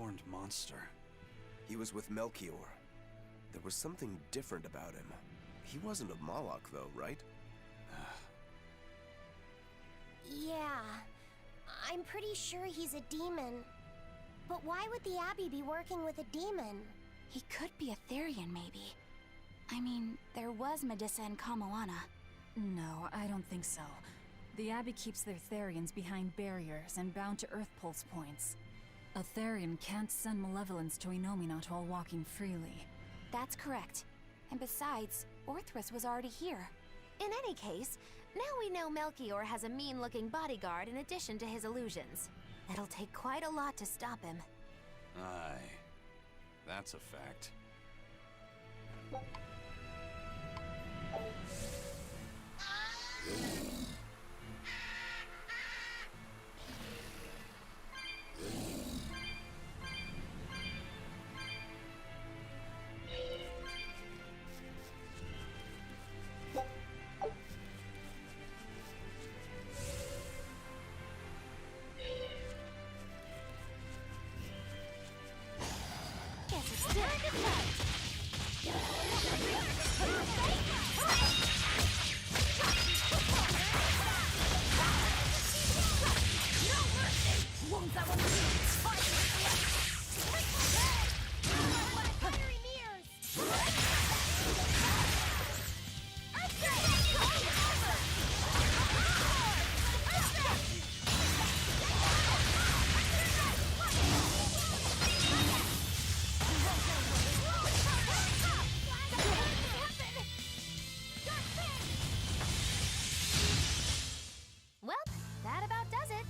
horned monster. He was with Melchior. There was something different about him. He wasn't a Moloch, though, right? Yeah, I'm pretty sure he's a demon. But why would the Abbey be working with a demon? He could be a Therian, maybe. I mean, there was Medusa and Kamoana. No, I don't think so. The Abbey keeps their Therians behind barriers and bound to Earth Pulse points. A Therian can't send malevolence to Inominat while walking freely. That's correct. And besides, Orthrus was already here. In any case, now we know Melchior has a mean-looking bodyguard in addition to his illusions. It'll take quite a lot to stop him. Aye. That's a fact. Well, that about does it.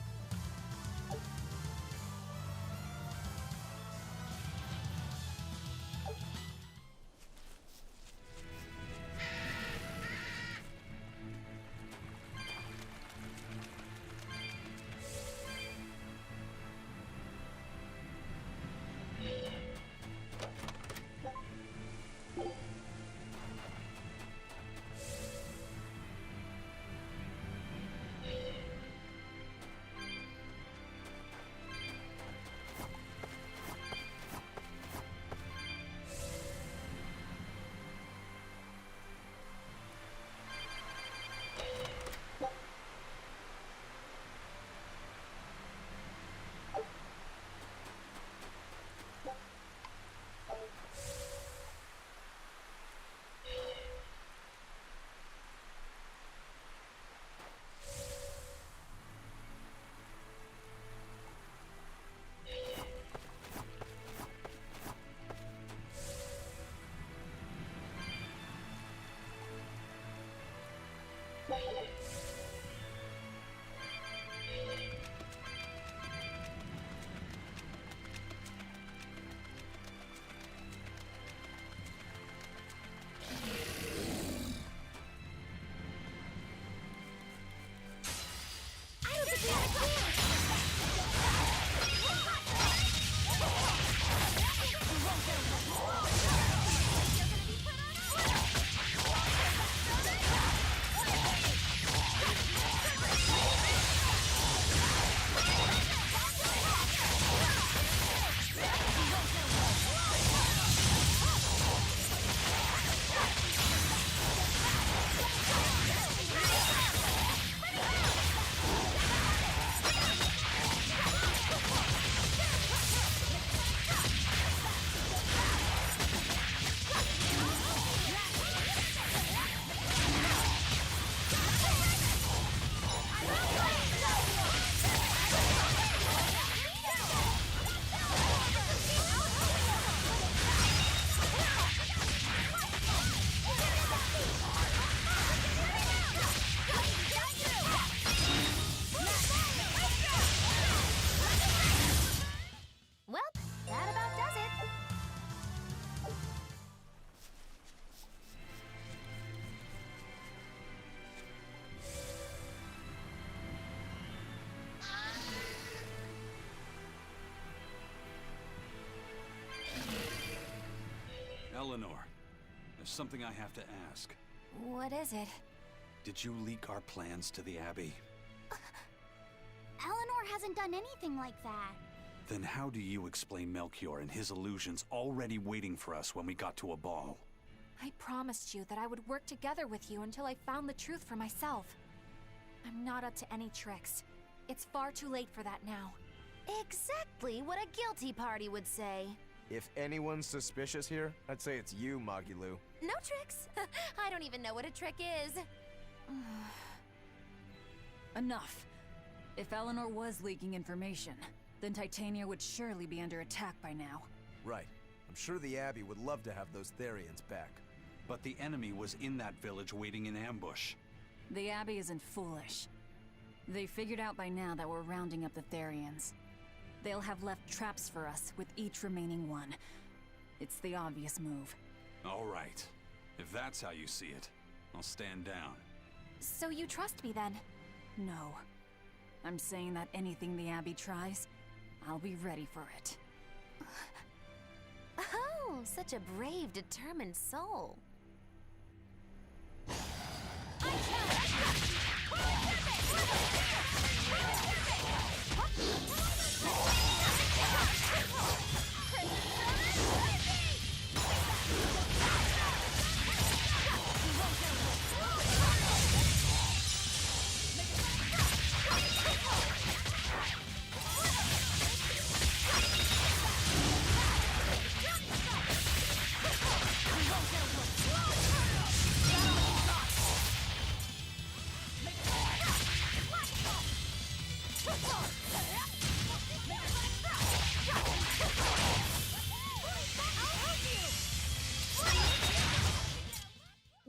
Eleanor, there's something I have to ask. What is it? Did you leak our plans to the Abbey? Eleanor hasn't done anything like that. Then how do you explain Melchior and his illusions already waiting for us when we got to a ball? I promised you that I would work together with you until I found the truth for myself. I'm not up to any tricks. It's far too late for that now. Exactly what a guilty party would say. If anyone's suspicious here, I'd say it's you, Magilu. No tricks. I don't even know what a trick is. Enough. If Eleanor was leaking information, then Titania would surely be under attack by now. Right. I'm sure the Abbey would love to have those Therians back. But the enemy was in that village waiting in ambush. The Abbey isn't foolish. They figured out by now that we're rounding up the Therians. They'll have left traps for us with each remaining one. It's the obvious move. All right. If that's how you see it, I'll stand down. So you trust me then? No. I'm saying that anything the Abbey tries, I'll be ready for it. Oh, such a brave, determined soul.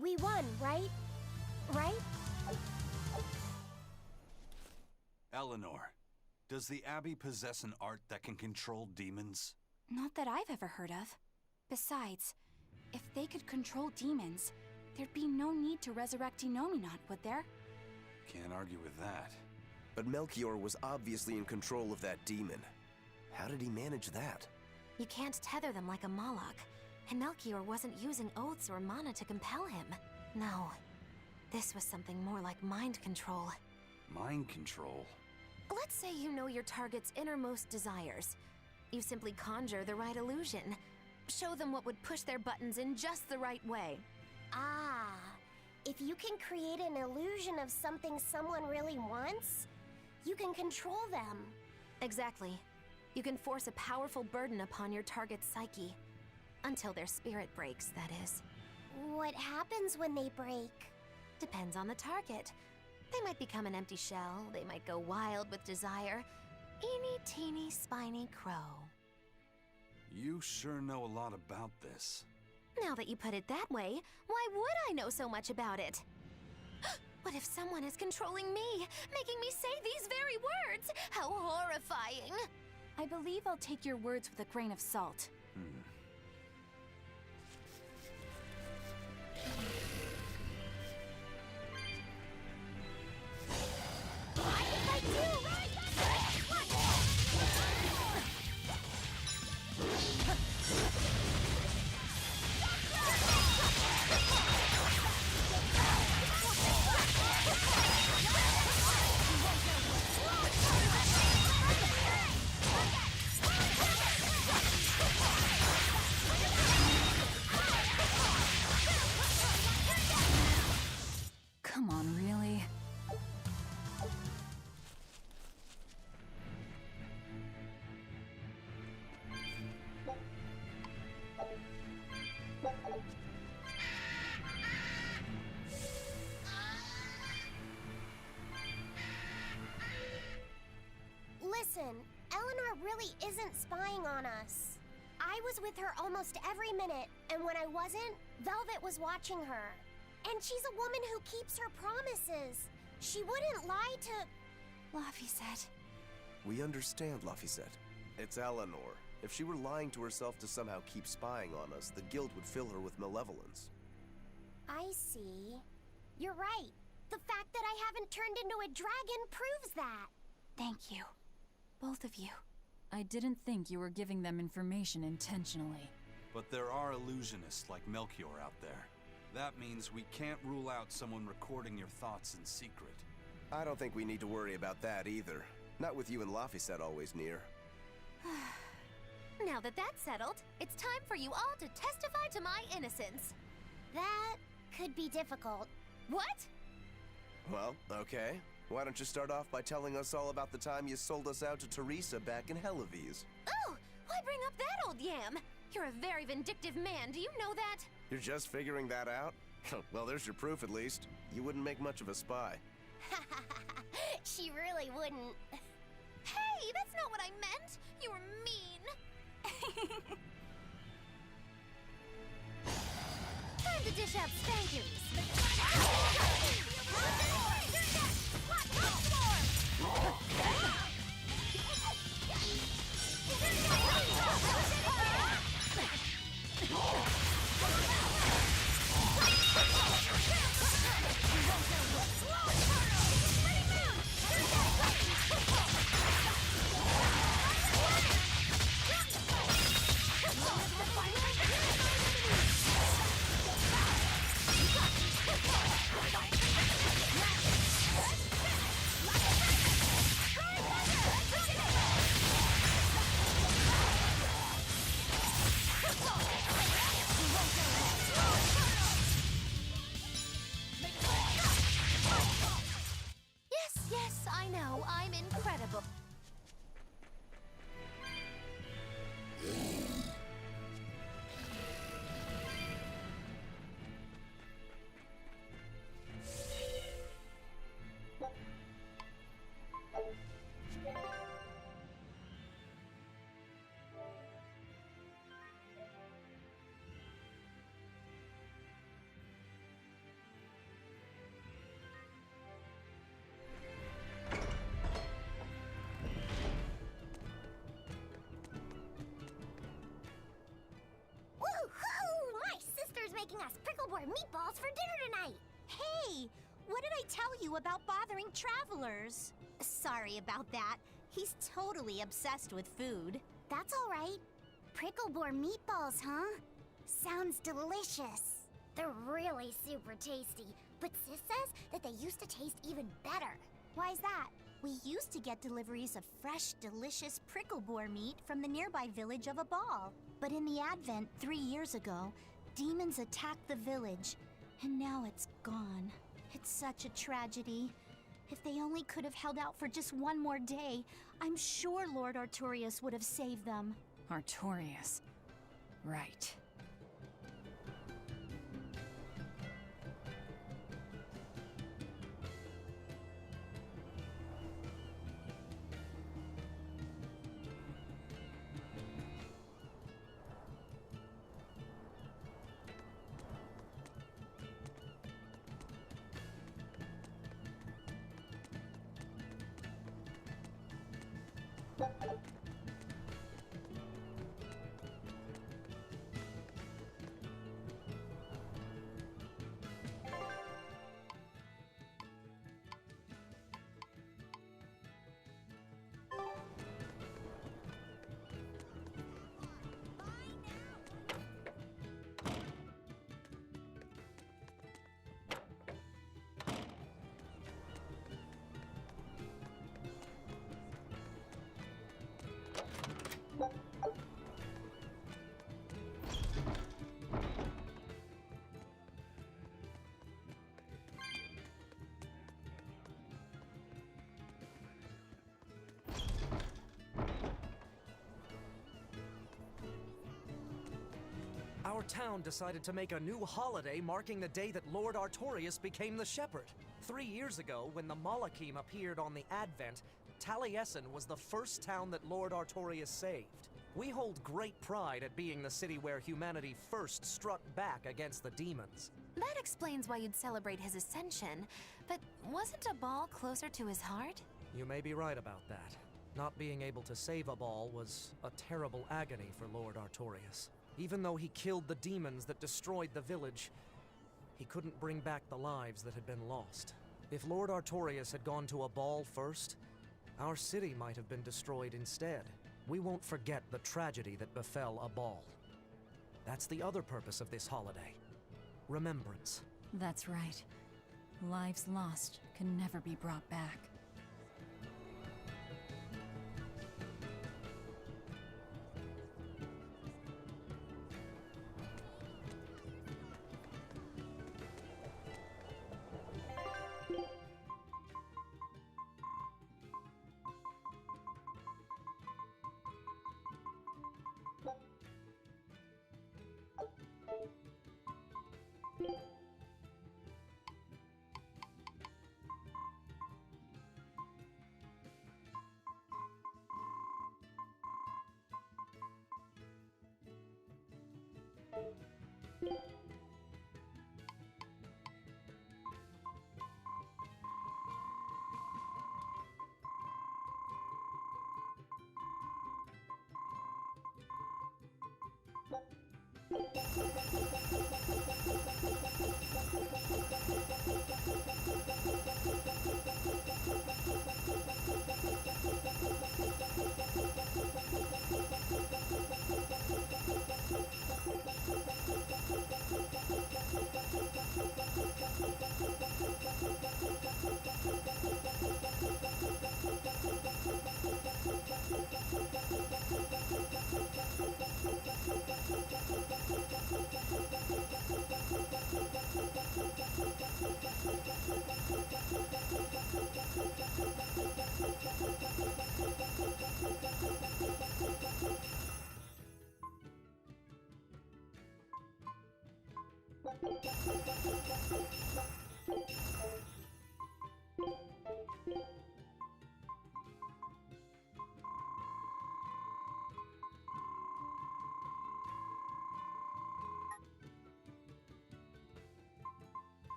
We won, right? Right? Eleanor, does the Abbey possess an art that can control demons? Not that I've ever heard of. Besides, if they could control demons, there'd be no need to resurrect Inominat, would there? Can't argue with that. But Melchior was obviously in control of that demon. How did he manage that? You can't tether them like a Moloch, and Melchior wasn't using oaths or mana to compel him. No, this was something more like mind control. Mind control? Let's say you know your target's innermost desires. You simply conjure the right illusion. Show them what would push their buttons in just the right way. Ah, if you can create an illusion of something someone really wants, you can control them. Exactly. You can force a powerful burden upon your target's psyche. Until their spirit breaks, that is. What happens when they break? Depends on the target. They might become an empty shell, they might go wild with desire. Eeny teeny spiny crow. You sure know a lot about this. Now that you put it that way, why would I know so much about it? What if someone is controlling me, making me say these very words? How horrifying! I believe I'll take your words with a grain of salt. Come on, really? Listen, Eleanor really isn't spying on us. I was with her almost every minute, and when I wasn't, Velvet was watching her. And she's a woman who keeps her promises. She wouldn't lie to... Laphicet. We understand, Laphicet. It's Eleanor. If she were lying to herself to somehow keep spying on us, the guild would fill her with malevolence. I see. You're right. The fact that I haven't turned into a dragon proves that. Thank you. Both of you. I didn't think you were giving them information intentionally. But there are illusionists like Melchior out there. That means we can't rule out someone recording your thoughts in secret. I don't think we need to worry about that either. Not with you and Laphicet always near. Now that that's settled, it's time for you all to testify to my innocence. That could be difficult. What? Well, okay. Why don't you start off by telling us all about the time you sold us out to Teresa back in Helives? Oh, why bring up that old yam? You're a very vindictive man, do you know that? You're just figuring that out? Well, there's your proof at least. You wouldn't make much of a spy. She really wouldn't. Hey, that's not what I meant! You were mean! Time to dish out spankers! Yes, I know. I'm incredible. Woohoo! My sister's making us pickleboard meatballs for dinner tonight. Hey, what did I tell you about bothering travelers? Sorry about that. He's totally obsessed with food. That's all right. Pickleboard meatballs, huh? Sounds delicious. They're really super tasty, but Sis says that they used to taste even better. Why's that? We used to get deliveries of fresh, delicious prickle-boar meat from the nearby village of Abal. But in the Advent 3 years ago, demons attacked the village, and now it's gone. It's such a tragedy. If they only could have held out for just one more day, I'm sure Lord Artorius would have saved them. Artorius. Right. Our town decided to make a new holiday marking the day that Lord Artorius became the Shepherd. 3 years ago, when the Malachim appeared on the Advent, Taliesin was the first town that Lord Artorius saved. We hold great pride at being the city where humanity first struck back against the demons. That explains why you'd celebrate his ascension, but wasn't a ball closer to his heart? You may be right about that. Not being able to save a ball was a terrible agony for Lord Artorius. Even though he killed the demons that destroyed the village, he couldn't bring back the lives that had been lost. If Lord Artorius had gone to a ball first, our city might have been destroyed instead. We won't forget the tragedy that befell a ball. That's the other purpose of this holiday. Remembrance. That's right. Lives lost can never be brought back.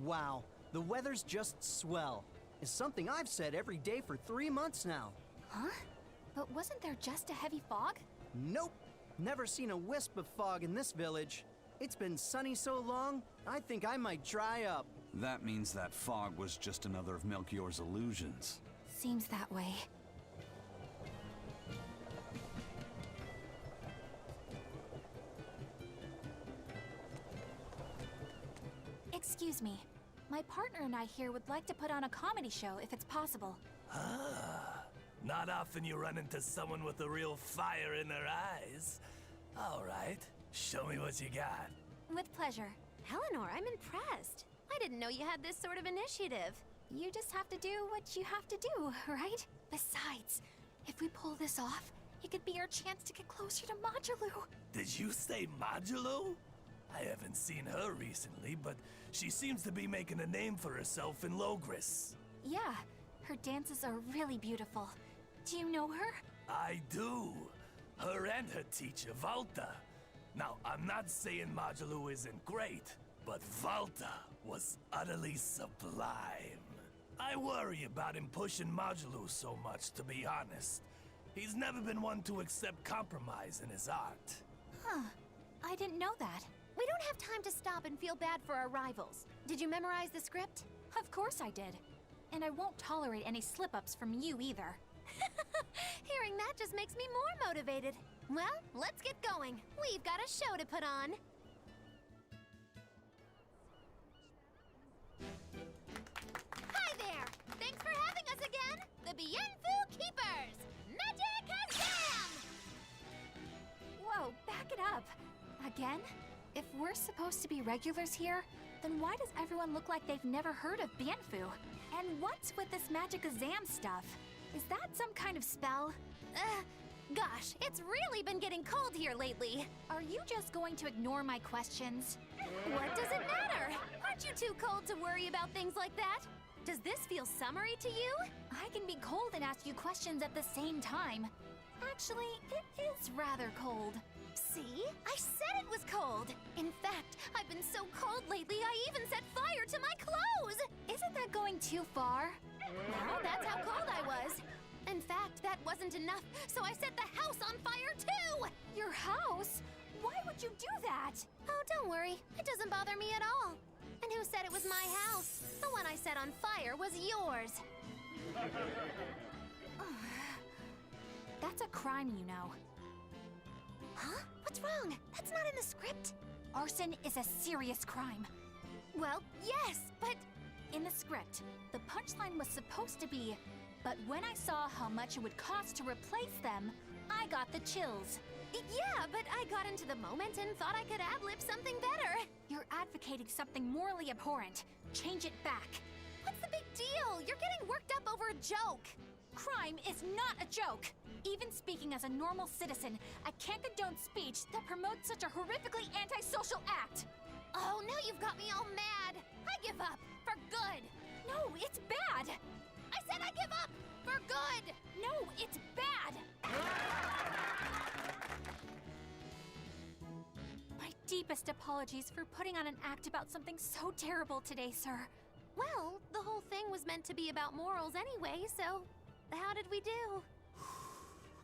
Wow, the weather's just swell. It's something I've said every day for 3 months now. Huh? But wasn't there just a heavy fog? Nope. Never seen a wisp of fog in this village. It's been sunny so long, I think I might dry up. That means that fog was just another of Melchior's illusions. Seems that way. Excuse me. My partner and I here would like to put on a comedy show if it's possible. Ah, not often you run into someone with a real fire in their eyes. All right, show me what you got. With pleasure. Eleanor, I'm impressed. I didn't know you had this sort of initiative. You just have to do what you have to do, right? Besides, if we pull this off, it could be our chance to get closer to Majulu. Did you say Majulu? I haven't seen her recently, but she seems to be making a name for herself in Logris. Yeah, her dances are really beautiful. Do you know her? I do. Her and her teacher, Valta. Now, I'm not saying Majulu isn't great, but Valta was utterly sublime. I worry about him pushing Majulu so much, to be honest. He's never been one to accept compromise in his art. Huh. I didn't know that. We don't have time to stop and feel bad for our rivals. Did you memorize the script? Of course I did. And I won't tolerate any slip-ups from you either. Hearing that just makes me more motivated. Well, let's get going. We've got a show to put on. Hi there! Thanks for having us again! The Bienfu Keepers! Magic Azam! Whoa, back it up. Again? If we're supposed to be regulars here, then why does everyone look like they've never heard of Bienfu? And what's with this magic exam stuff? Is that some kind of spell? Gosh, it's really been getting cold here lately. Are you just going to ignore my questions? What does it matter? Aren't you too cold to worry about things like that? Does this feel summery to you? I can be cold and ask you questions at the same time. Actually, it is rather cold. See? I said it was cold! In fact, I've been so cold lately, I even set fire to my clothes! Isn't that going too far? No, that's how cold I was. In fact, that wasn't enough, so I set the house on fire too! Your house? Why would you do that? Oh, don't worry. It doesn't bother me at all. And who said it was my house? The one I set on fire was yours. That's a crime, you know. Huh? What's wrong? That's not in the script. Arson is a serious crime. Well, yes, but... In the script, the punchline was supposed to be, but when I saw how much it would cost to replace them, I got the chills. Yeah, but I got into the moment and thought I could ad-lib something better. You're advocating something morally abhorrent. Change it back. What's the big deal? You're getting worked up over a joke. Crime is not a joke. Even speaking as a normal citizen, I can't condone speech that promotes such a horrifically antisocial act. Oh, now you've got me all mad. I give up. For good. No, it's bad. I said I give up. For good. No, it's bad. My deepest apologies for putting on an act about something so terrible today, sir. Well, the whole thing was meant to be about morals anyway, so how did we do?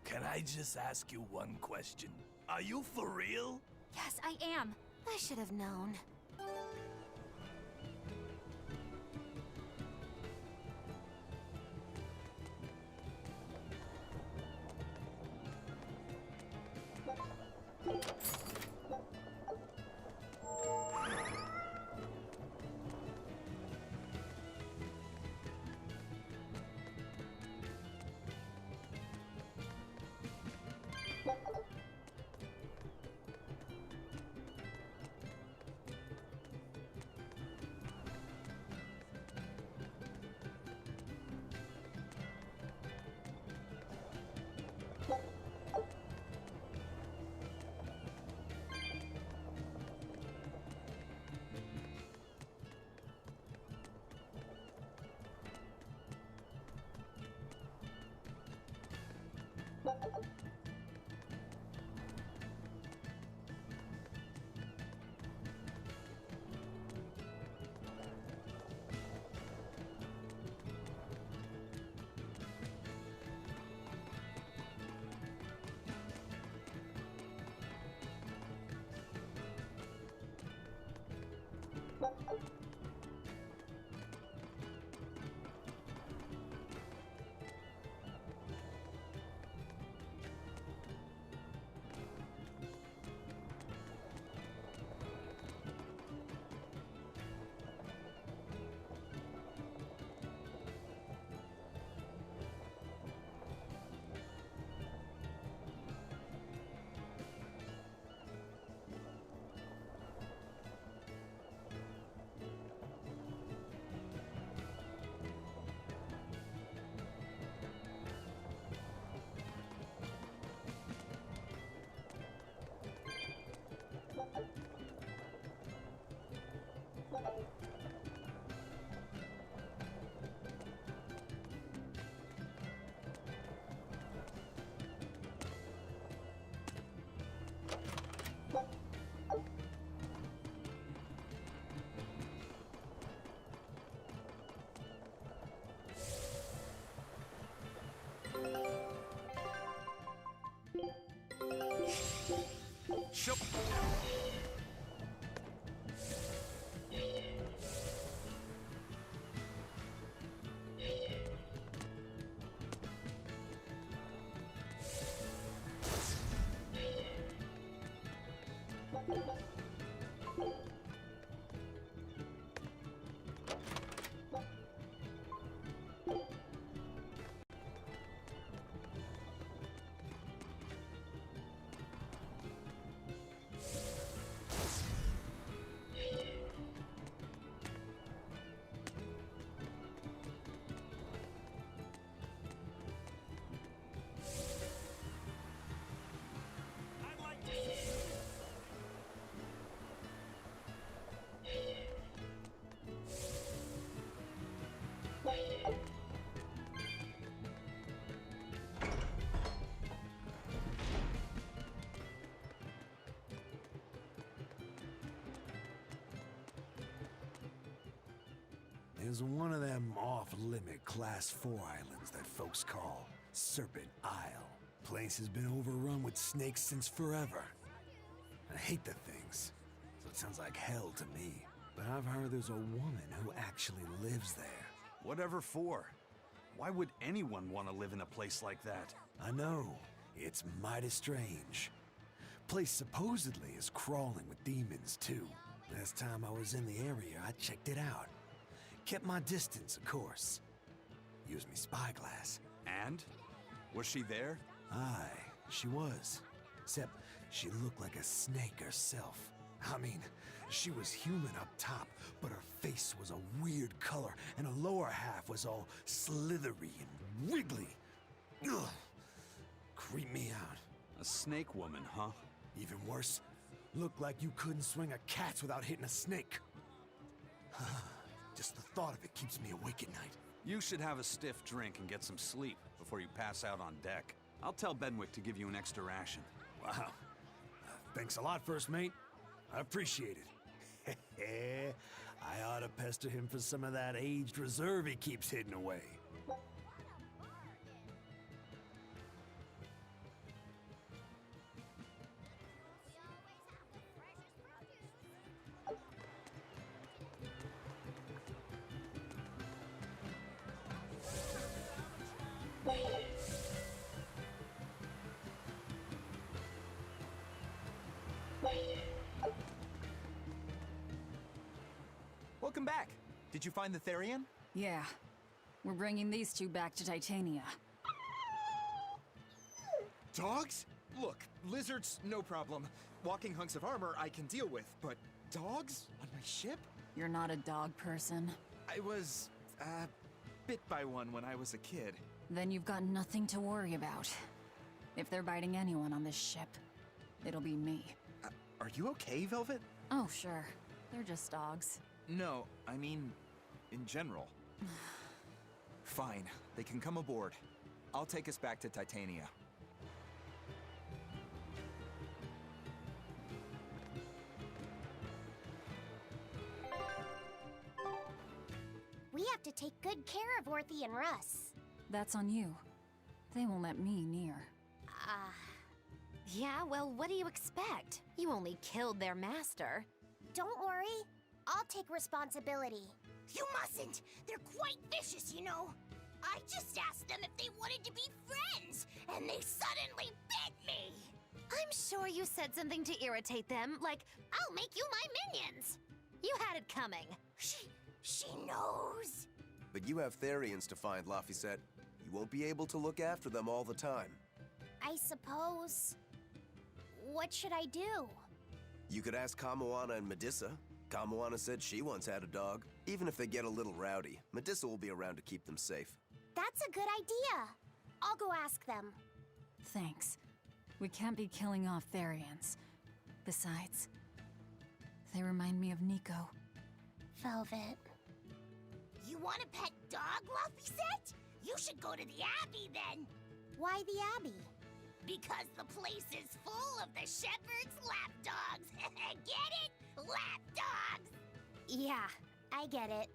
Can I just ask you one question? Are you for real? Yes, I am. I should have known. Show. is one of them off-limit Class 4 islands that folks call Serpent Isle. Place has been overrun with snakes since forever. I hate the things, so it sounds like hell to me. But I've heard there's a woman who actually lives there. Whatever for? Why would anyone want to live in a place like that? I know, it's mighty strange. Place supposedly is crawling with demons too. Last time I was in the area, I checked it out. Kept my distance, of course. Used me spyglass. And? Was she there? Aye, she was. Except she looked like a snake herself. I mean, she was human up top, but her face was a weird color, and her lower half was all slithery and wiggly. Ugh. Creeped me out. A snake woman, huh? Even worse, looked like you couldn't swing a cat's without hitting a snake. Just the thought of it keeps me awake at night. You should have a stiff drink and get some sleep before you pass out on deck. I'll tell Benwick to give you an extra ration. Wow. Thanks a lot, First Mate. I appreciate it. I ought to pester him for some of that aged reserve he keeps hidden away. Welcome back. Did you find the Therian? Yeah. We're bringing these two back to Titania. Dogs? Look, lizards, no problem. Walking hunks of armor I can deal with, but dogs? On my ship? You're not a dog person. I was, bit by one when I was a kid. Then you've got nothing to worry about. If they're biting anyone on this ship, it'll be me. Are you okay, Velvet? Oh, sure. They're just dogs. No, I mean, in general. Fine, they can come aboard. I'll take us back to Titania. We have to take good care of Orthy and Russ. That's on you. They won't let me near. Yeah, well, what do you expect? You only killed their master. Don't worry. I'll take responsibility. You mustn't! They're quite vicious, you know. I just asked them if they wanted to be friends, and they suddenly bit me! I'm sure you said something to irritate them, like, I'll make you my minions. You had it coming. She knows. But you have Therians to find, Laphicet. You won't be able to look after them all the time. I suppose... What should I do? You could ask Kamoana and Medissa. Kamoana said she once had a dog. Even if they get a little rowdy, Medissa will be around to keep them safe. That's a good idea. I'll go ask them. Thanks. We can't be killing off Therians. Besides, they remind me of Nico. Velvet. You want a pet dog, Laphicet? You should go to the Abbey then. Why the Abbey? Because the place is full of the shepherd's lapdogs. Get it? Lapdogs! Yeah, I get it.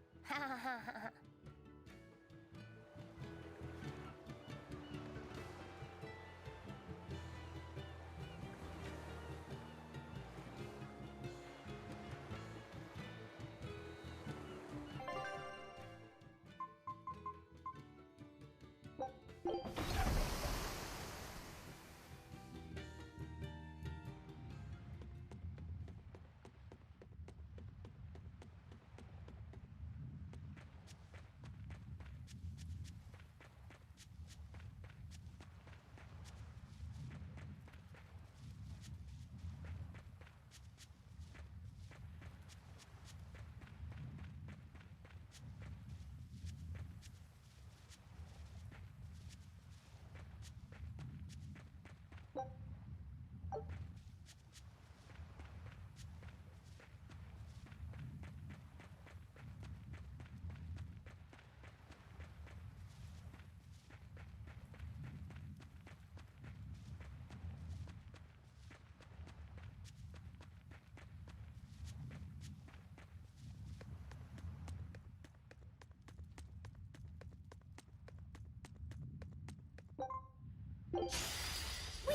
We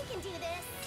can do this!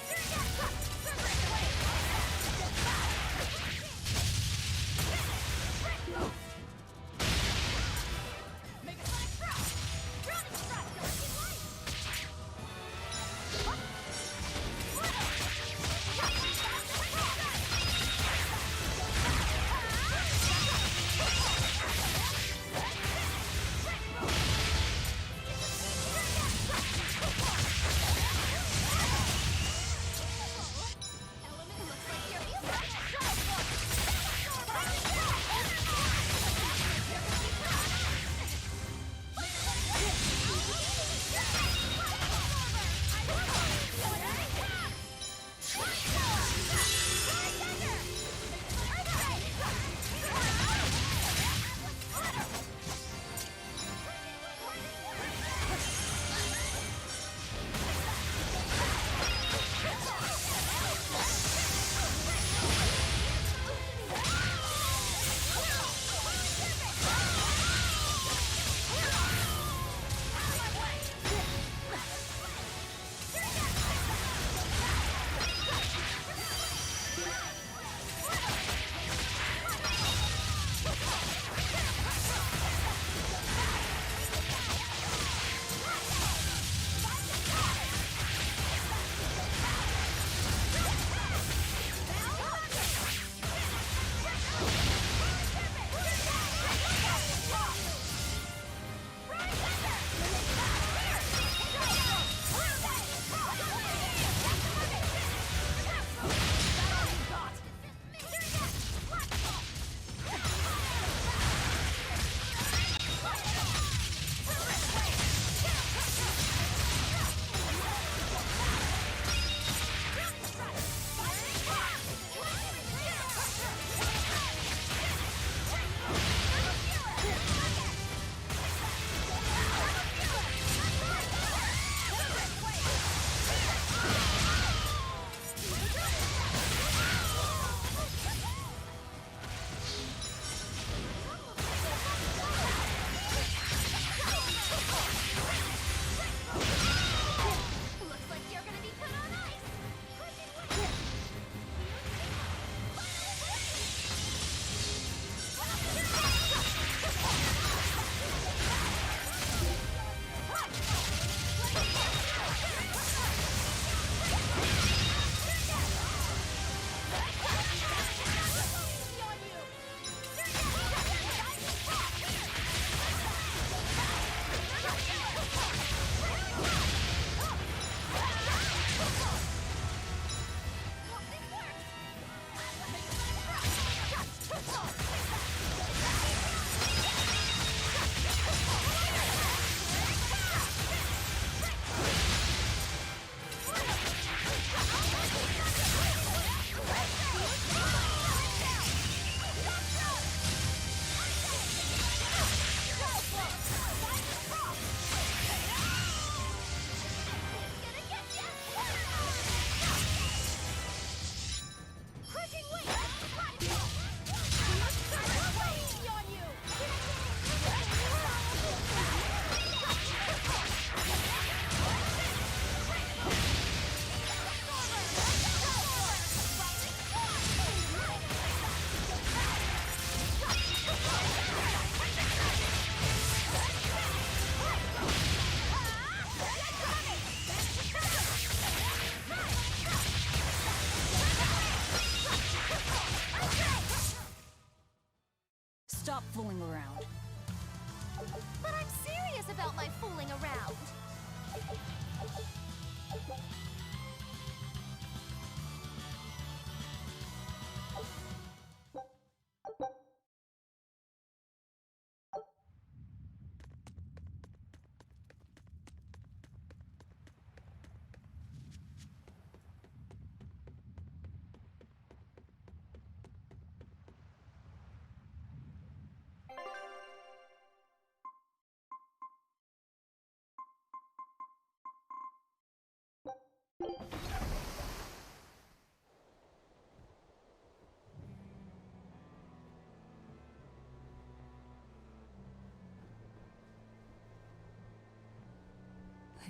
Stop fooling around. But I'm serious about my fooling around.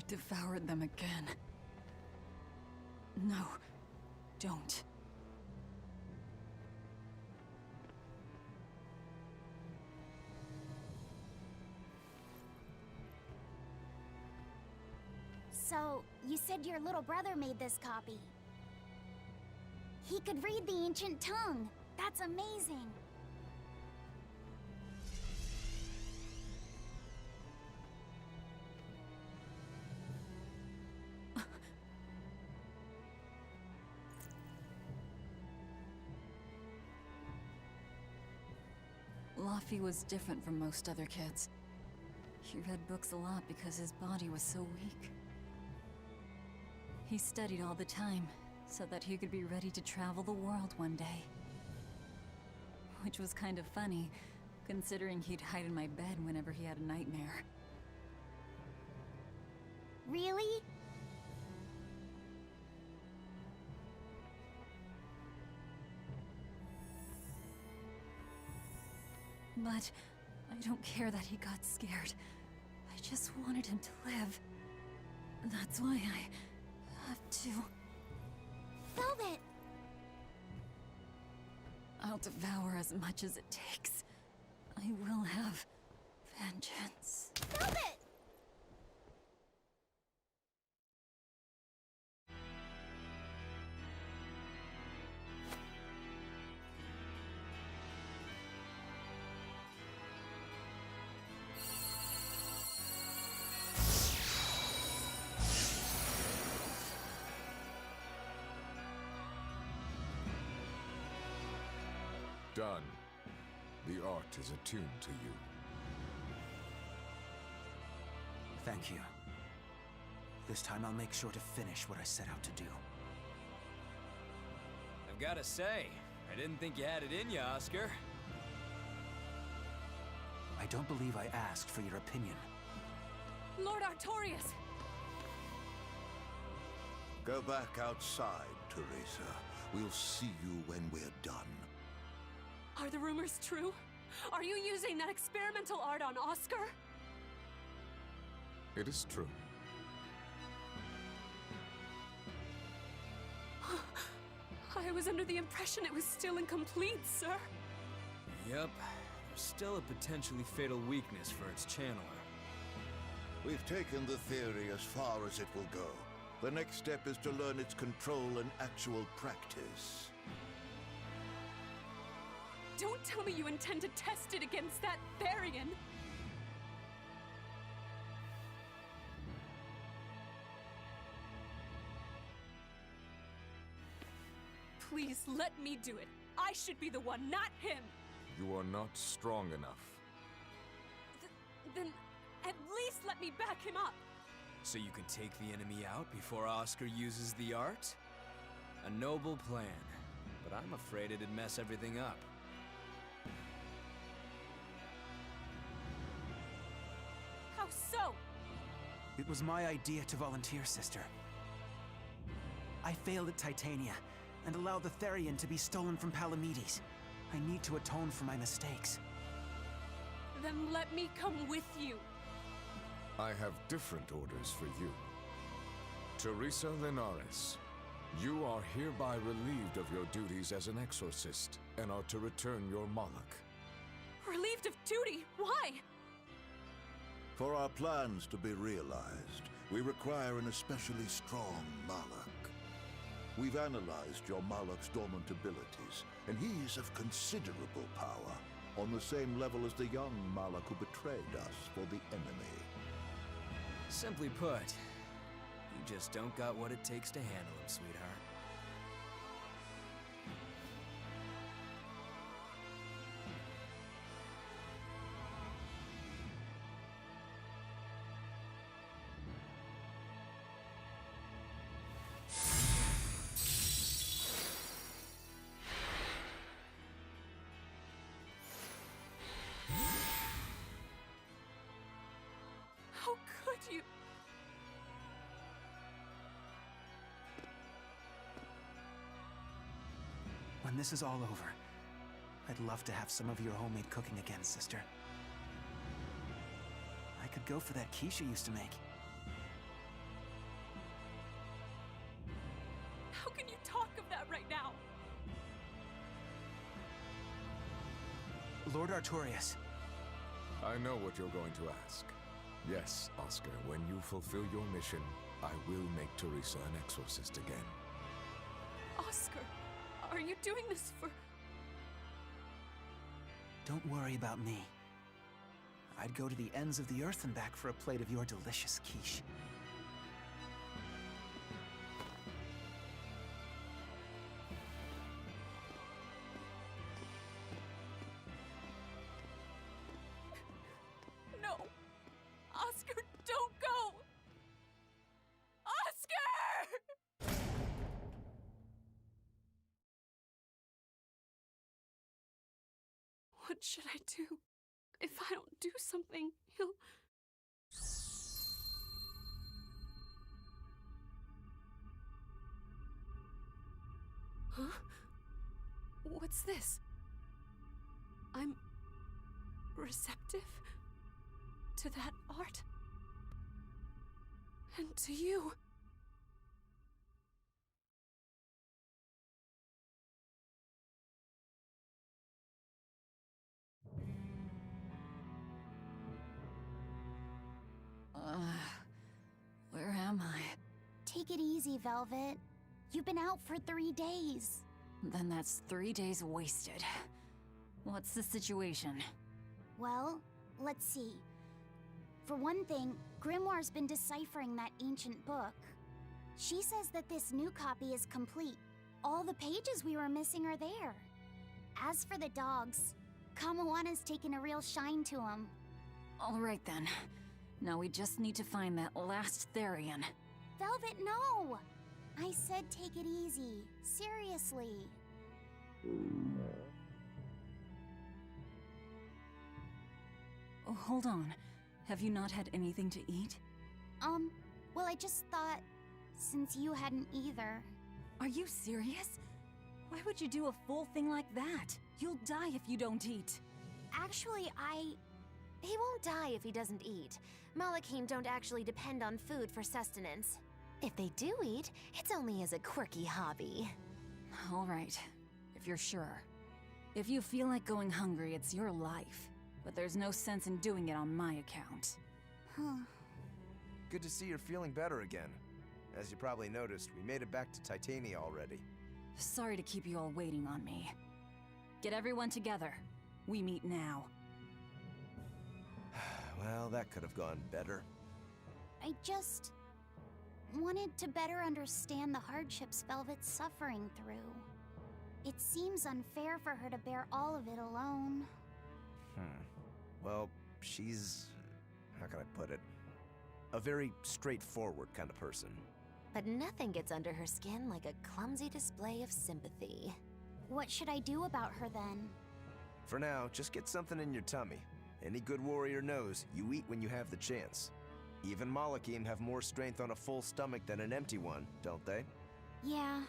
devoured them again. No, don't. So, you said your little brother made this copy. He could read the ancient tongue. That's amazing. Laffy was different from most other kids. He read books a lot because his body was so weak. He studied all the time, so that he could be ready to travel the world one day. Which was kind of funny, considering he'd hide in my bed whenever he had a nightmare. Really? But I don't care that he got scared. I just wanted him to live. That's why I have to... Velvet! I'll devour as much as it takes. I will have vengeance. Velvet! Done. The art is attuned to you. Thank you. This time I'll make sure to finish what I set out to do. I've gotta say, I didn't think you had it in you, Oscar. I don't believe I asked for your opinion. Lord Artorias! Go back outside, Teresa. We'll see you when we're done. Are the rumors true? Are you using that experimental art on Oscar? It is true. I was under the impression it was still incomplete, sir. Yep. There's still a potentially fatal weakness for its channeler. We've taken the theory as far as it will go. The next step is to learn its control and actual practice. Don't tell me you intend to test it against that Therian! Please, let me do it. I should be the one, not him! You are not strong enough. Then, at least let me back him up! So you can take the enemy out before Oscar uses the art? A noble plan, but I'm afraid it'd mess everything up. How so? It was my idea to volunteer, sister. I failed at Titania, and allowed the Therian to be stolen from Palamedes. I need to atone for my mistakes. Then let me come with you. I have different orders for you. Teresa Linares, you are hereby relieved of your duties as an exorcist, and are to return your Moloch. Relieved of duty? Why? For our plans to be realized, we require an especially strong Moloch. We've analyzed your Moloch's dormant abilities, and he is of considerable power, on the same level as the young Moloch who betrayed us for the enemy. Simply put, you just don't got what it takes to handle him, sweetheart. How could you? When this is all over, I'd love to have some of your homemade cooking again, sister. I could go for that quiche you used to make. Lord Artorias. I know what you're going to ask. Yes, Oscar, when you fulfill your mission, I will make Teresa an exorcist again. Oscar, are you doing this for... Don't worry about me. I'd go to the ends of the earth and back for a plate of your delicious quiche. No! Oscar, don't go! Oscar! What should I do? If I don't do something, he'll... Huh? What's this? I'm receptive to that art and to you. Where am I? Take it easy, Velvet. You've been out for 3 days. Then that's 3 days wasted. What's the situation? Well, let's see. For one thing, Grimoire's been deciphering that ancient book. She says that this new copy is complete. All the pages we were missing are there. As for the dogs, Kamawa's taken a real shine to them. All right then. Now we just need to find that last Therian. Velvet, no! I said take it easy. Seriously. Oh, hold on. Have you not had anything to eat? Well, I just thought, since you hadn't either. Are you serious? Why would you do a full thing like that? You'll die if you don't eat. Actually, He won't die if he doesn't eat. Malachim don't actually depend on food for sustenance. If they do eat, it's only as a quirky hobby. All right, if you're sure. If you feel like going hungry, it's your life. But there's no sense in doing it on my account. Huh. Good to see you're feeling better again. As you probably noticed, we made it back to Titania already. Sorry to keep you all waiting on me. Get everyone together. We meet now. Well, that could have gone better. I just wanted to better understand the hardships Velvet's suffering through. It seems unfair for her to bear all of it alone. Well, she's... how can I put it? A very straightforward kind of person. But nothing gets under her skin like a clumsy display of sympathy. What should I do about her then? For now, just get something in your tummy. Any good warrior knows you eat when you have the chance. Even Malachim have more strength on a full stomach than an empty one, don't they? Yeah.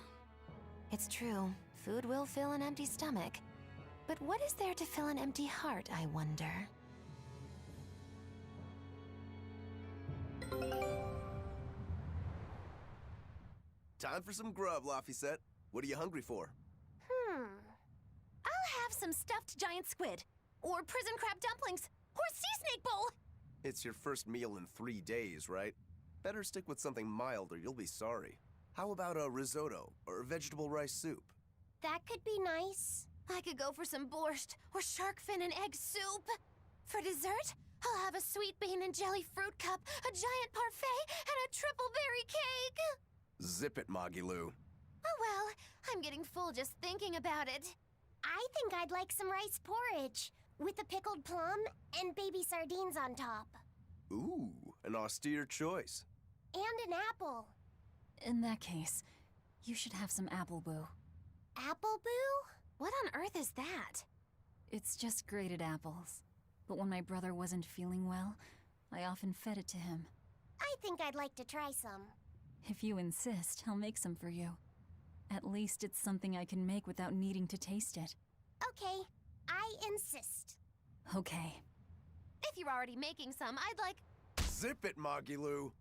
It's true. Food will fill an empty stomach. But what is there to fill an empty heart, I wonder? Time for some grub, Laphicet. What are you hungry for? I'll have some stuffed giant squid. Or prison crab dumplings. Or sea snake bowl. It's your first meal in 3 days, right? Better stick with something mild or you'll be sorry. How about a risotto or vegetable rice soup? That could be nice. I could go for some borscht or shark fin and egg soup. For dessert, I'll have a sweet bean and jelly fruit cup, a giant parfait, and a triple berry cake. Zip it, Magilou. Oh well, I'm getting full just thinking about it. I think I'd like some rice porridge with a pickled plum and baby sardines on top. Ooh, an austere choice. And an apple. In that case, you should have some apple boo. Apple boo? What on earth is that? It's just grated apples. But when my brother wasn't feeling well, I often fed it to him. I think I'd like to try some. If you insist, I'll make some for you. At least it's something I can make without needing to taste it. Okay, I insist. Okay. If you're already making some, I'd like... Zip it, Magilou.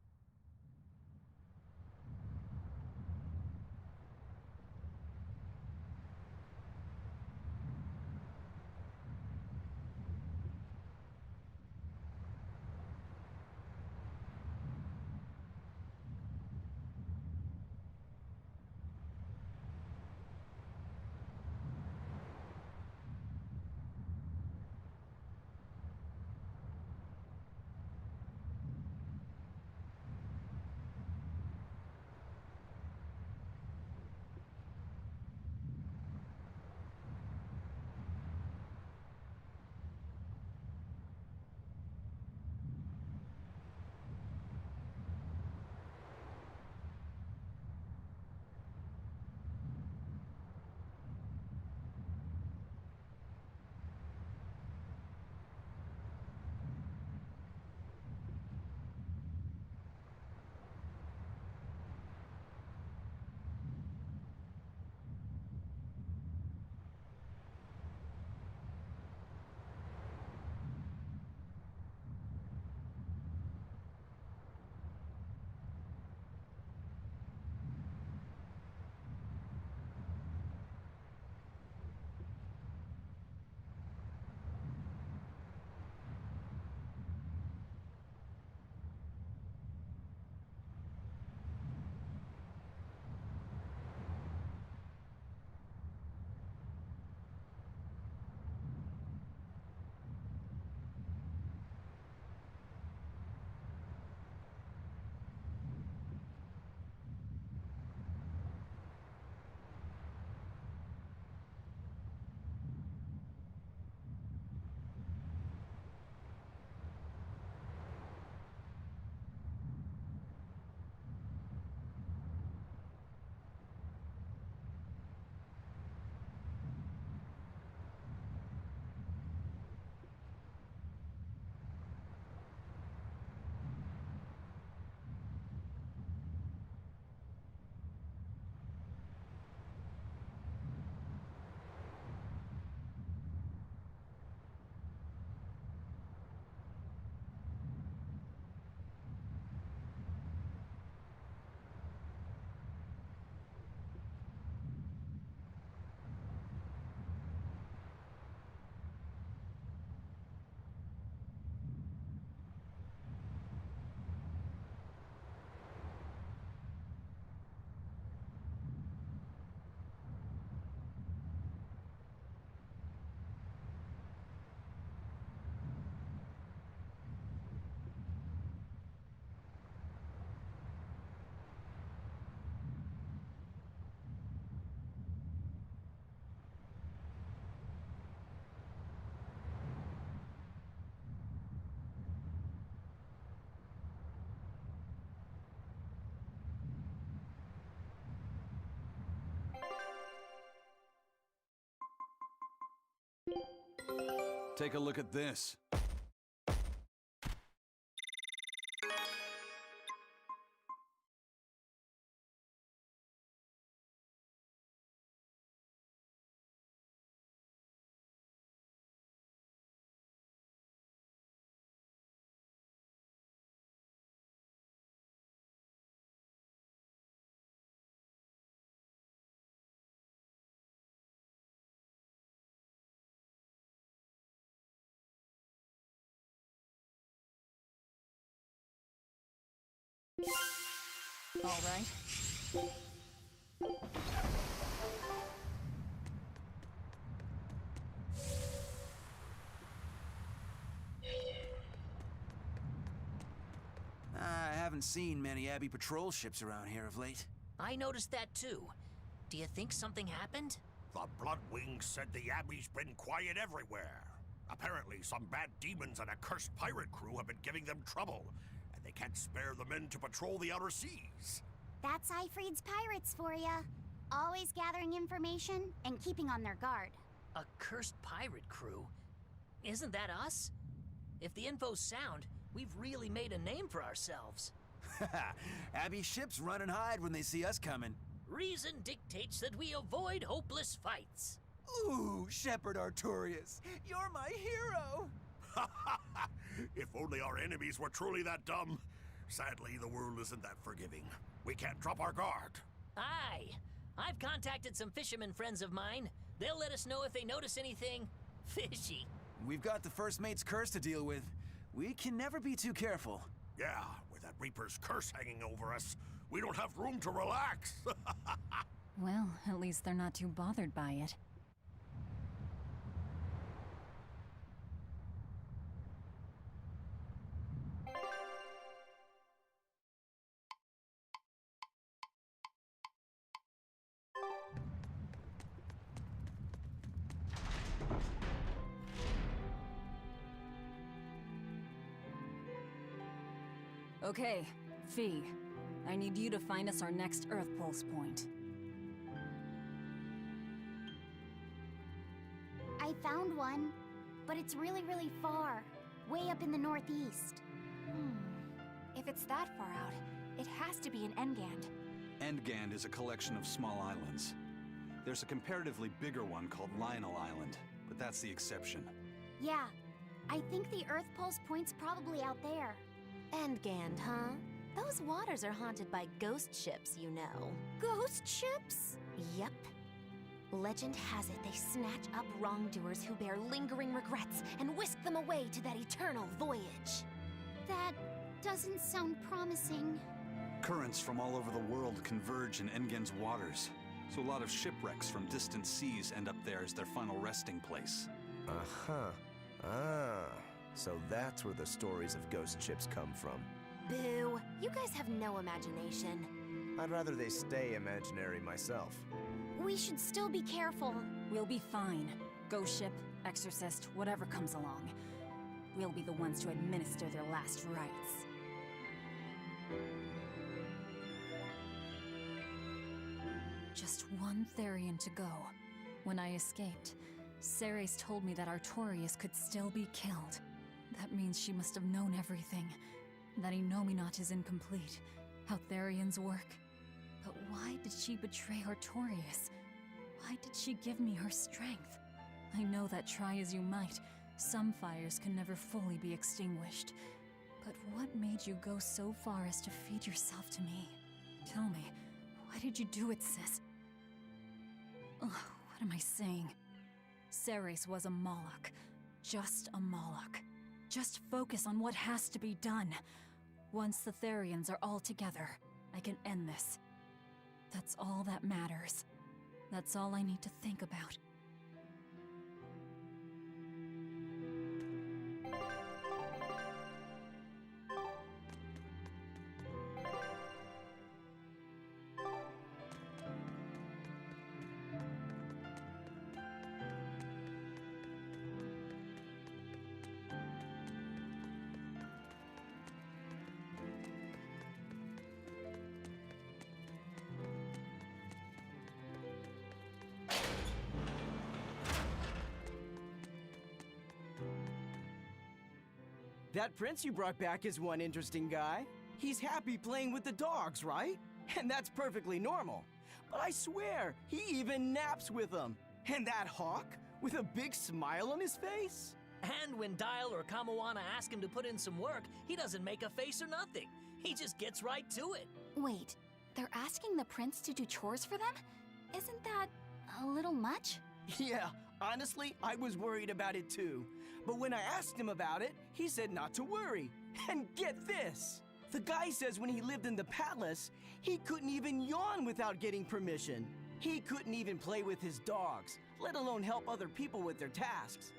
Take a look at this. All right. I haven't seen many Abbey patrol ships around here of late. I noticed that too. Do you think something happened? The Bloodwings said the Abbey's been quiet everywhere. Apparently, some bad demons and a cursed pirate crew have been giving them trouble, and they can't spare the men to patrol the outer seas. That's Ifreed's pirates for ya. Always gathering information and keeping on their guard. A cursed pirate crew? Isn't that us? If the info's sound, we've really made a name for ourselves. Abbey ships run and hide when they see us coming. Reason dictates that we avoid hopeless fights. Ooh, Shepherd Artorias, you're my hero! If only our enemies were truly that dumb. Sadly, the world isn't that forgiving. We can't drop our guard. Aye. I've contacted some fishermen friends of mine. They'll let us know if they notice anything fishy. We've got the first mate's curse to deal with. We can never be too careful. Yeah, with that Reaper's curse hanging over us, we don't have room to relax. Well, at least they're not too bothered by it. Okay, Fee. I need you to find us our next Earth Pulse point. I found one, but it's really, really far. Way up in the northeast. If it's that far out, it has to be an Engand. Endgand is a collection of small islands. There's a comparatively bigger one called Lionel Island, but that's the exception. Yeah, I think the Earth Pulse point's probably out there. Endgand, huh? Those waters are haunted by ghost ships, you know. Ghost ships? Yep. Legend has it they snatch up wrongdoers who bear lingering regrets and whisk them away to that eternal voyage. That doesn't sound promising. Currents from all over the world converge in Engand's waters, so a lot of shipwrecks from distant seas end up there as their final resting place. Uh-huh. Ah, so that's where the stories of ghost ships come from. Boo! You guys have no imagination. I'd rather they stay imaginary myself. We should still be careful. We'll be fine. Ghost ship, exorcist, whatever comes along. We'll be the ones to administer their last rites. Just one Therian to go. When I escaped, Ceres told me that Artorias could still be killed. That means she must have known everything. That Enominat is incomplete. How Therians work. But why did she betray Artorias? Why did she give me her strength? I know that try as you might, some fires can never fully be extinguished. But what made you go so far as to feed yourself to me? Tell me, why did you do it, sis? Ugh, what am I saying? Ceres was a Moloch. Just a Moloch. Just focus on what has to be done. Once the Therians are all together, I can end this. That's all that matters. That's all I need to think about. That prince you brought back is one interesting guy. He's happy playing with the dogs, right? And that's perfectly normal. But I swear, he even naps with them. And that hawk, with a big smile on his face? And when Dial or Kamawana ask him to put in some work, he doesn't make a face or nothing. He just gets right to it. Wait, they're asking the prince to do chores for them? Isn't that a little much? Yeah, honestly, I was worried about it too. But when I asked him about it, he said not to worry. And get this! The guy says when he lived in the palace, he couldn't even yawn without getting permission. He couldn't even play with his dogs, let alone help other people with their tasks.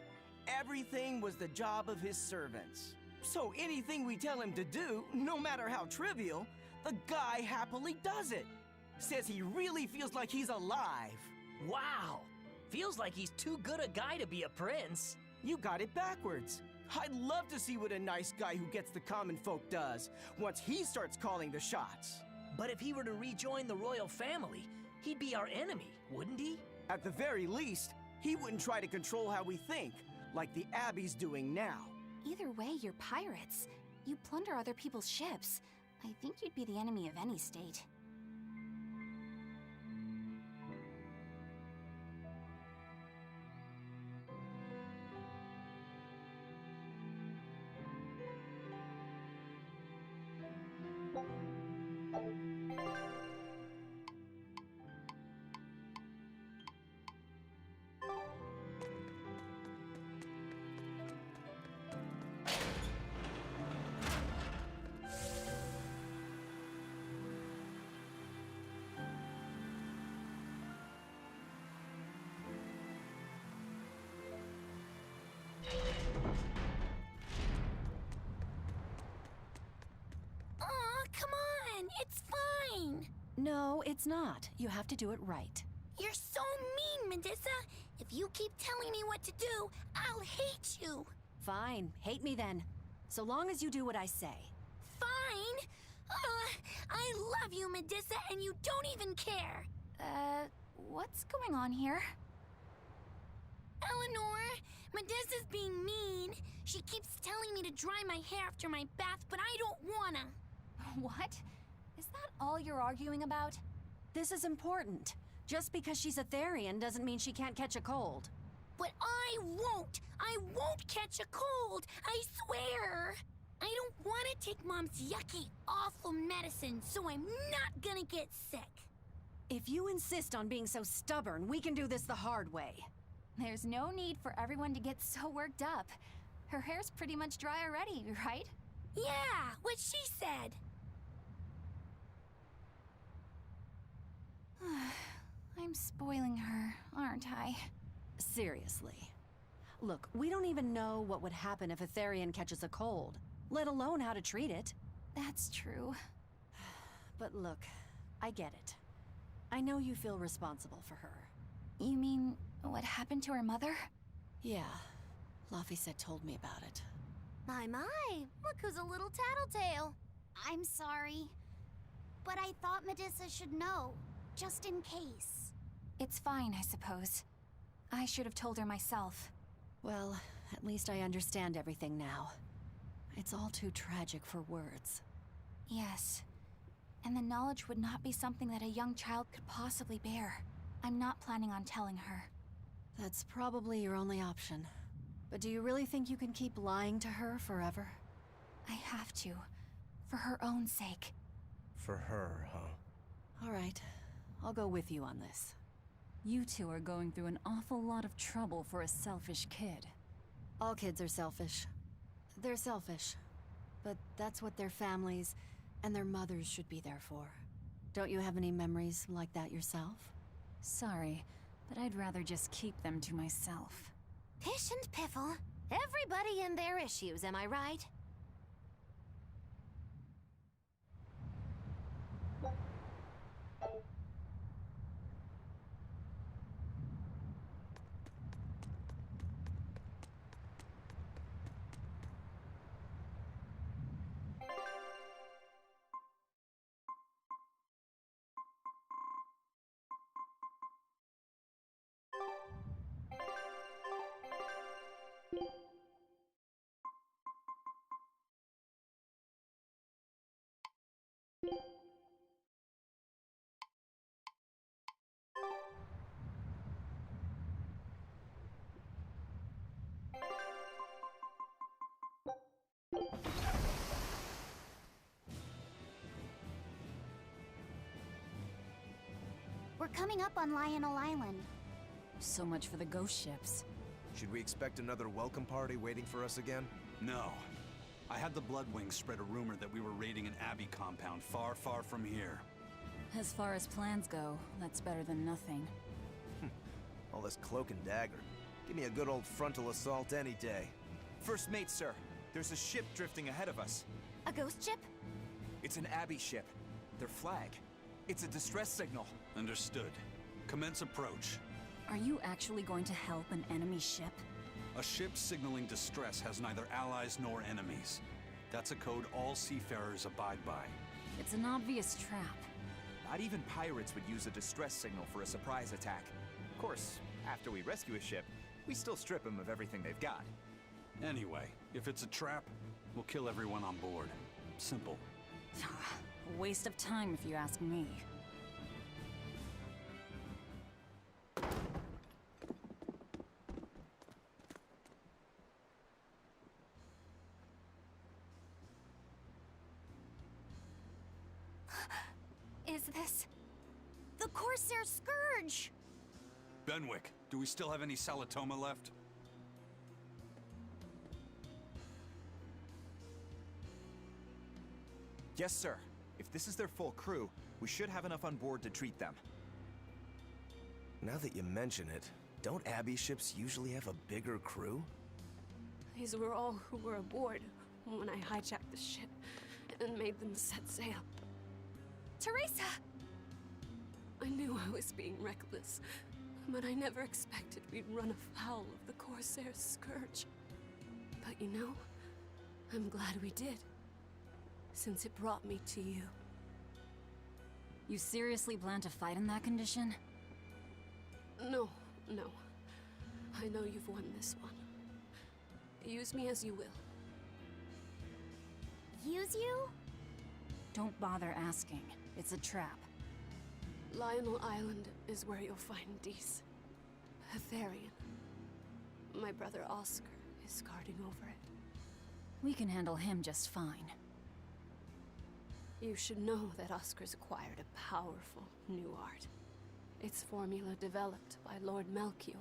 Everything was the job of his servants. So anything we tell him to do, no matter how trivial, the guy happily does it. Says he really feels like he's alive. Wow! Feels like he's too good a guy to be a prince. You got it backwards. I'd love to see what a nice guy who gets the common folk does once he starts calling the shots. But if he were to rejoin the royal family, he'd be our enemy, wouldn't he? At the very least, he wouldn't try to control how we think, like the Abbey's doing now. Either way, you're pirates. You plunder other people's ships. I think you'd be the enemy of any state. It's fine! No, it's not. You have to do it right. You're so mean, Medusa! If you keep telling me what to do, I'll hate you! Fine, hate me then. So long as you do what I say. Fine! I love you, Medusa, and you don't even care! What's going on here? Eleanor, Medusa's being mean. She keeps telling me to dry my hair after my bath, but I don't wanna. What? Is that all you're arguing about? This is important. Just because she's a Therian doesn't mean she can't catch a cold. But I won't! I won't catch a cold! I swear! I don't want to take Mom's yucky, awful medicine, so I'm not gonna get sick. If you insist on being so stubborn, we can do this the hard way. There's no need for everyone to get so worked up. Her hair's pretty much dry already, right? Yeah, what she said. I'm spoiling her, aren't I? Seriously. Look, we don't even know what would happen if a Therian catches a cold, let alone how to treat it. That's true. But look, I get it. I know you feel responsible for her. You mean what happened to her mother? Yeah, Laphicet told me about it. My, look who's a little tattletale. I'm sorry, but I thought Medusa should know, just in case. It's fine, I suppose. I should have told her myself. Well, at least I understand everything now. It's all too tragic for words. Yes. And the knowledge would not be something that a young child could possibly bear. I'm not planning on telling her. That's probably your only option. But do you really think you can keep lying to her forever? I have to. For her own sake. For her, huh? All right. I'll go with you on this. You two are going through an awful lot of trouble for a selfish kid. All kids are selfish. They're selfish. But that's what their families and their mothers should be there for. Don't you have any memories like that yourself? Sorry, but I'd rather just keep them to myself. Pish and Piffle. Everybody and their issues, am I right? coming up on Lionel Island. So much for the ghost ships. Should we expect another welcome party waiting for us again? No. I had the Bloodwings spread a rumor that we were raiding an Abbey compound far, far from here. As far as plans go, that's better than nothing. All this cloak and dagger. Give me a good old frontal assault any day. First mate, sir. There's a ship drifting ahead of us. A ghost ship? It's an Abbey ship. Their flag. It's a distress signal. Understood. Commence approach. Are you actually going to help an enemy ship? A ship signaling distress has neither allies nor enemies. That's a code all seafarers abide by. It's an obvious trap. Not even pirates would use a distress signal for a surprise attack. Of course, after we rescue a ship, we still strip them of everything they've got. Anyway, if it's a trap, we'll kill everyone on board. Simple. A waste of time if you ask me. Is this... the Corsair Scourge? Benwick, do we still have any Salatoma left? Yes, sir. If this is their full crew, we should have enough on board to treat them. Now that you mention it, don't Abbey ships usually have a bigger crew? These were all who were aboard when I hijacked the ship and made them set sail. Teresa! I knew I was being reckless, but I never expected we'd run afoul of the Corsair Scourge. But you know, I'm glad we did, since it brought me to you. You seriously plan to fight in that condition? No, no. I know you've won this one. Use me as you will. Use you? Don't bother asking. It's a trap. Lionel Island is where you'll find Dees. Therian. My brother Oscar is guarding over it. We can handle him just fine. You should know that Oscar's acquired a powerful new art. Its formula developed by Lord Melchior.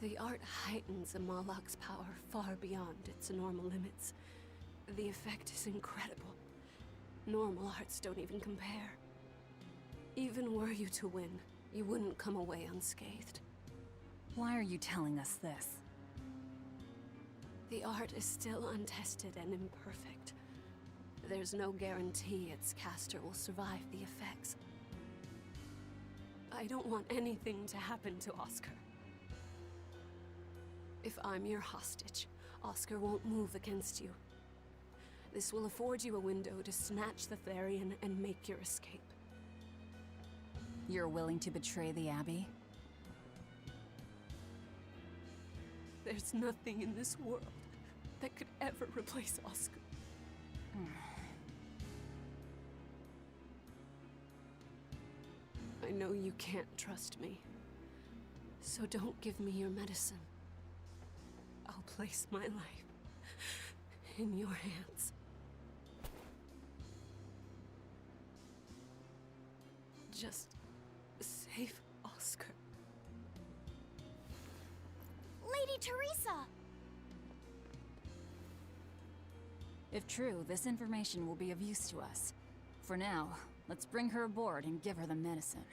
The art heightens a Malak's power far beyond its normal limits. The effect is incredible. Normal arts don't even compare. Even were you to win, you wouldn't come away unscathed. Why are you telling us this? The art is still untested and imperfect. There's no guarantee its caster will survive the effects. I don't want anything to happen to Oscar. If I'm your hostage, Oscar won't move against you. This will afford you a window to snatch the Therian and make your escape. You're willing to betray the Abbey? There's nothing in this world that could ever replace Oscar. I know you can't trust me, so don't give me your medicine. I'll place my life in your hands. Just save Oscar. Lady Teresa! If true, this information will be of use to us. For now, let's bring her aboard and give her the medicine.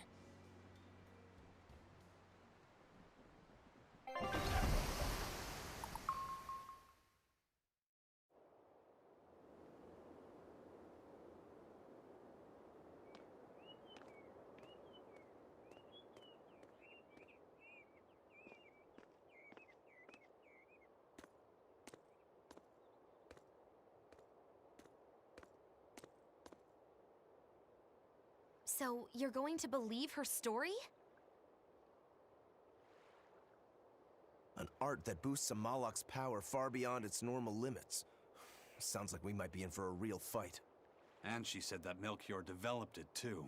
So, you're going to believe her story? An art that boosts a Malak's power far beyond its normal limits. Sounds like we might be in for a real fight. And she said that Melchior developed it, too.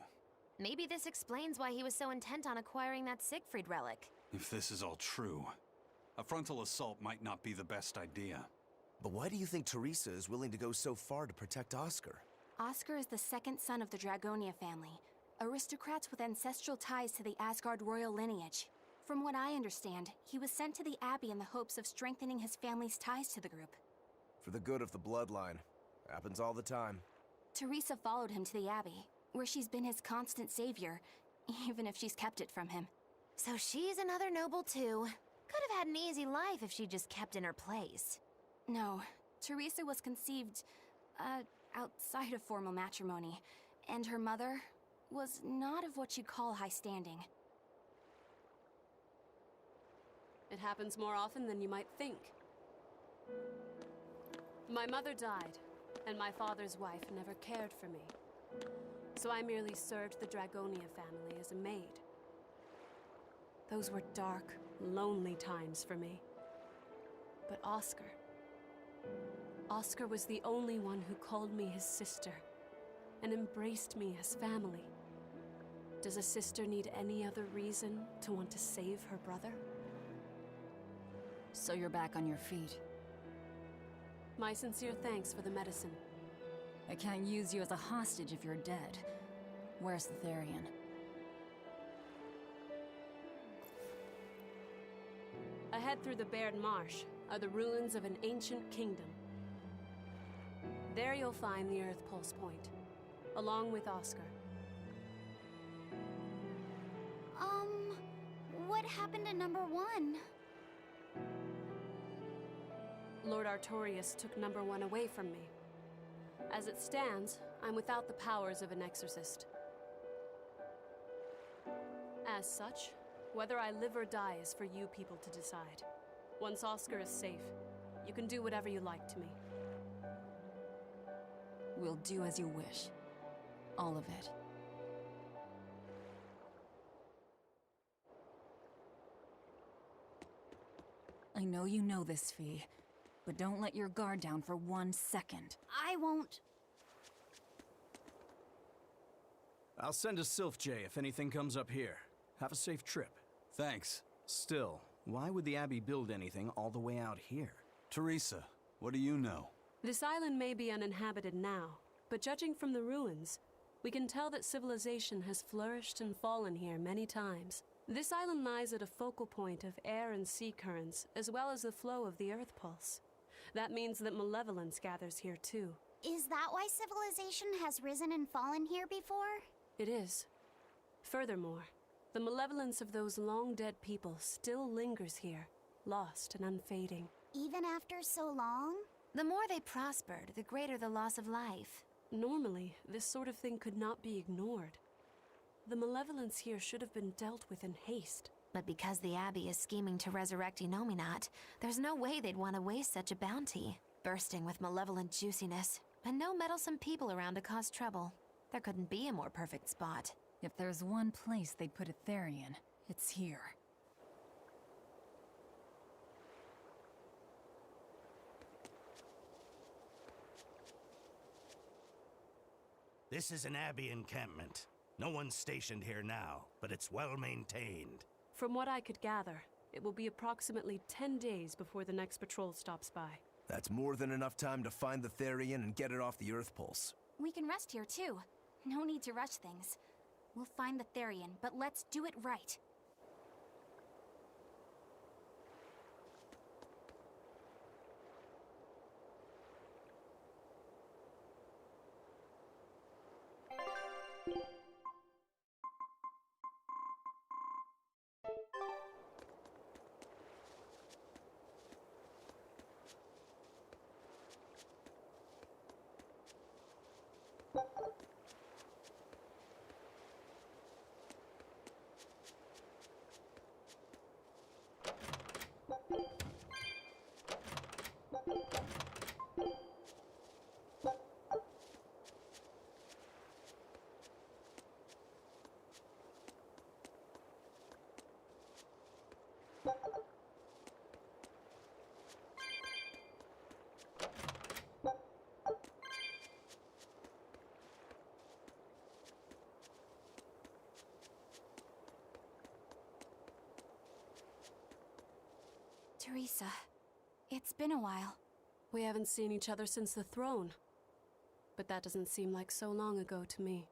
Maybe this explains why he was so intent on acquiring that Siegfried relic. If this is all true, a frontal assault might not be the best idea. But why do you think Teresa is willing to go so far to protect Oscar? Oscar is the second son of the Dragonia family, aristocrats with ancestral ties to the Asgard royal lineage. From what I understand, he was sent to the Abbey in the hopes of strengthening his family's ties to the group. For the good of the bloodline. Happens all the time. Teresa followed him to the Abbey, where she's been his constant savior, even if she's kept it from him. So she's another noble too. Could have had an easy life if she just kept in her place. No, Teresa was conceived, outside of formal matrimony, and her mother was not of what you'd call high standing. It happens more often than you might think. My mother died, and my father's wife never cared for me. So I merely served the Dragonia family as a maid. Those were dark, lonely times for me. But Oscar was the only one who called me his sister and embraced me as family. Does a sister need any other reason to want to save her brother? So you're back on your feet. My sincere thanks for the medicine. I can't use you as a hostage if you're dead. Where's the Therian? Ahead through the Baird Marsh are the ruins of an ancient kingdom. There you'll find the Earth Pulse Point, along with Oscar. What happened to number 1? Lord Artorius took number 1 away from me. As it stands, I'm without the powers of an exorcist. As such, whether I live or die is for you people to decide. Once Oscar is safe, you can do whatever you like to me. We'll do as you wish. All of it. I know you know this, Fee, but don't let your guard down for 1 second. I won't. I'll send a Sylph J if anything comes up here. Have a safe trip. Thanks. Still, why would the Abbey build anything all the way out here? Teresa, what do you know? This island may be uninhabited now, but judging from the ruins, we can tell that civilization has flourished and fallen here many times. This island lies at a focal point of air and sea currents, as well as the flow of the Earth Pulse. That means that malevolence gathers here too. Is that why civilization has risen and fallen here before? It is. Furthermore, the malevolence of those long-dead people still lingers here, lost and unfading. Even after so long? The more they prospered, the greater the loss of life. Normally, this sort of thing could not be ignored. The malevolence here should have been dealt with in haste. But because the Abbey is scheming to resurrect Inominat, there's no way they'd want to waste such a bounty. Bursting with malevolent juiciness, and no meddlesome people around to cause trouble. There couldn't be a more perfect spot. If there's one place they'd put a Therian, it's here. This is an Abbey encampment. No one's stationed here now, but it's well maintained. From what I could gather, it will be approximately 10 days before the next patrol stops by. That's more than enough time to find the Therian and get it off the Earth Pulse. We can rest here too. No need to rush things. We'll find the Therian, but let's do it right. Teresa, it's been a while. We haven't seen each other since the throne. But that doesn't seem like so long ago to me.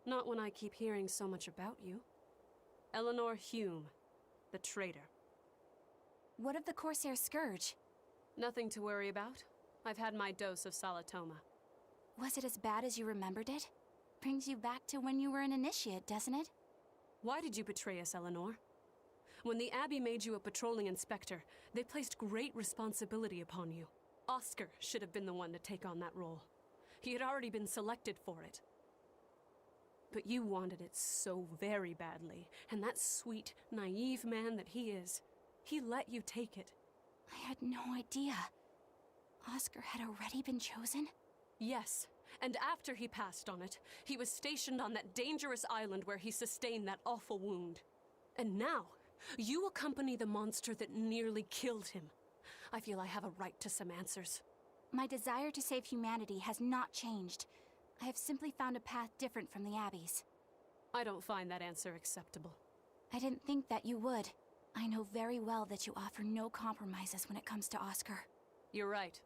Not when I keep hearing so much about you. Eleanor Hume, the traitor. What of the Corsair Scourge? Nothing to worry about. I've had my dose of Salatoma. Was it as bad as you remembered it? Brings you back to when you were an initiate, doesn't it? Why did you betray us, Eleanor? When the Abbey made you a patrolling inspector, they placed great responsibility upon you. Oscar should have been the one to take on that role. He had already been selected for it. But you wanted it so very badly, and that sweet, naive man that he is, he let you take it. I had no idea. Oscar had already been chosen? Yes, and after he passed on it, he was stationed on that dangerous island where he sustained that awful wound. And now, you accompany the monster that nearly killed him. I feel I have a right to some answers. My desire to save humanity has not changed. I have simply found a path different from the Abbey's. I don't find that answer acceptable. I didn't think that you would. I know very well that you offer no compromises when it comes to Oscar. You're right.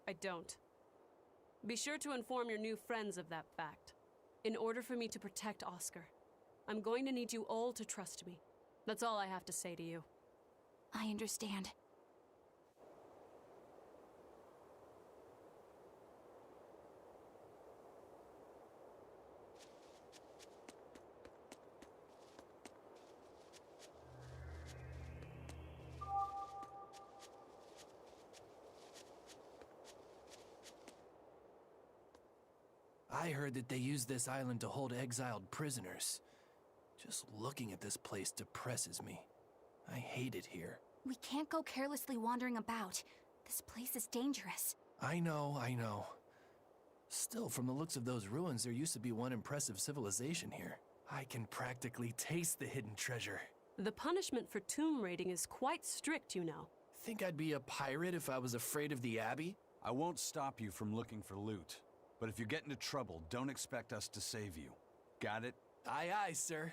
I don't. Be sure to inform your new friends of that fact. In order for me to protect Oscar, I'm going to need you all to trust me. That's all I have to say to you. I understand. I heard that they use this island to hold exiled prisoners. Just looking at this place depresses me. I hate it here. We can't go carelessly wandering about. This place is dangerous. I know. Still, from the looks of those ruins, there used to be one impressive civilization here. I can practically taste the hidden treasure. The punishment for tomb raiding is quite strict, you know. Think I'd be a pirate if I was afraid of the Abbey? I won't stop you from looking for loot. But if you get into trouble, don't expect us to save you. Got it? Aye, aye, sir.